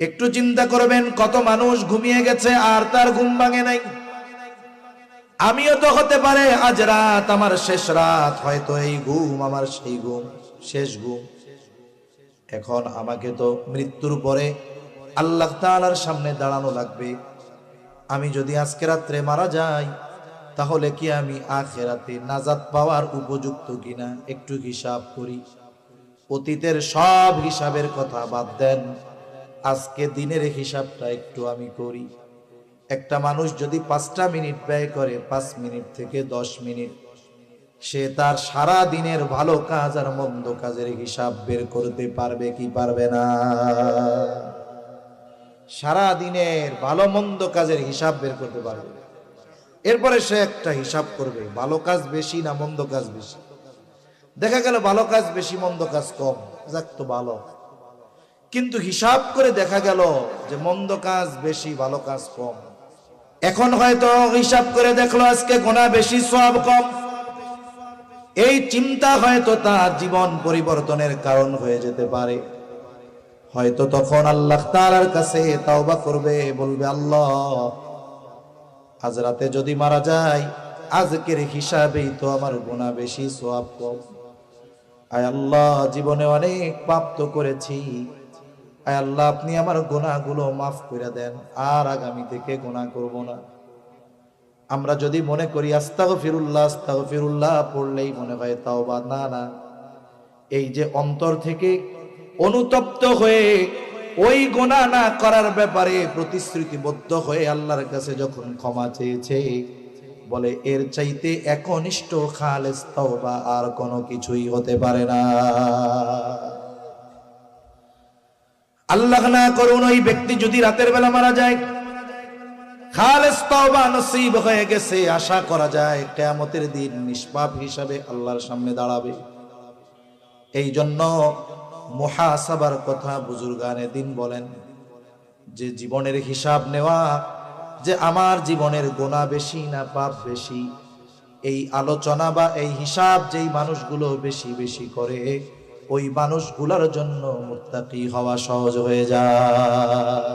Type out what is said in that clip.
একটু চিন্তা করবেন, কত মানুষ ঘুমিয়ে গেছে আর তার ঘুম ভাঙে নাই। আমিও তো হতে পারে আজ রাত আমার শেষ রাত, হয়তো এই ঘুম আমার সেই ঘুম, শেষ ঘুম। এখন আমাকে তো মৃত্যুর পরে আল্লাহ তাআলার সামনে দাঁড়ানো লাগবে। আমি যদি আজকে রাত্রে মারা যাই, তাহলে কি আমি আখিরাতে নাজাত পাওয়ার উপযুক্ত কিনা একটু হিসাব করি। অতীতের সব হিসাবের কথা বাদ দেন, আজকে দিনের হিসাবটা একটু আমি করি। একটা মানুষ যদি 5টা মিনিট ব্যয় করে, 5 মিনিট থেকে 10 মিনিট, সে তার সারা দিনের ভালো কাজ আর মন্দ কাজের হিসাব বের করতে পারবে কি পারবে না? সারা দিনের ভালো মন্দ কাজের হিসাব বের করতে পারবে। এরপরে সে একটা হিসাব করবে, ভালো কাজ বেশি না মন্দ কাজ বেশি। দেখা গেল ভালো কাজ বেশি মন্দ কাজ কম, যাক তো ভালো। কিন্তু হিসাব করে দেখা গেল যে মন্দ কাজ বেশি ভালো কাজ কম। এখন হয়তো হিসাব করে দেখলো আজকে গুনাহ বেশি সওয়াব কম। এই চিন্তা হয়তো তার জীবন পরিবর্তনের কারণ হয়ে যেতে পারে। হয়তো তখন আল্লাহ তাআলার কাছে তাওবা করবে, বলবে আল্লাহ, আজ রাতে যদি মারা যায়, আজকের হিসাবেই তো আমার গুনাহ বেশি সওয়াব কম। আয় আল্লাহ, জীবনে অনেক পাপ তো করেছি, আয় আল্লাহ আপনি আমার গুনাহগুলো মাফ করে দেন, আর আগামী থেকে গুনাহ করব না। আমরা যদি মনে করি আস্তাগফিরুল্লাহ আস্তাগফিরুল্লাহ পড়লেই মনে হয় তাওবা, না না, এই যে অন্তর থেকে অনুতপ্ত হয়ে ওই গুনাহ না করার ব্যাপারে প্রতিশ্রুতিবদ্ধ হয়ে আল্লাহর কাছে যখন ক্ষমা চেয়েছে, বলে এর চাইতে একনিষ্ঠ খালেস তাওবা আর কোনো কিছুই হতে পারে না। আল্লাহ না করুন ওই ব্যক্তি যদি রাতের বেলা মারা যায়, খালেস তাওবা নসিব হয়ে গেছে, আশা করা যায় কিয়ামতের দিন নিষ্পাপ হিসাবে আল্লাহর সামনে দাঁড়াবে। এই জন্য মুহাসাবার কথা বুজুর্গানে দিন বলেন, যে জীবনের হিসাব নেওয়া, যে আমার জীবনের গুনাহ বেশি না পাপ বেশি, এই আলোচনা বা এই হিসাব যেই মানুষগুলো বেশি বেশি করে, ওই মানুষগুলোর জন্য মুত্তাকি হওয়া সহজ হয়ে যায়।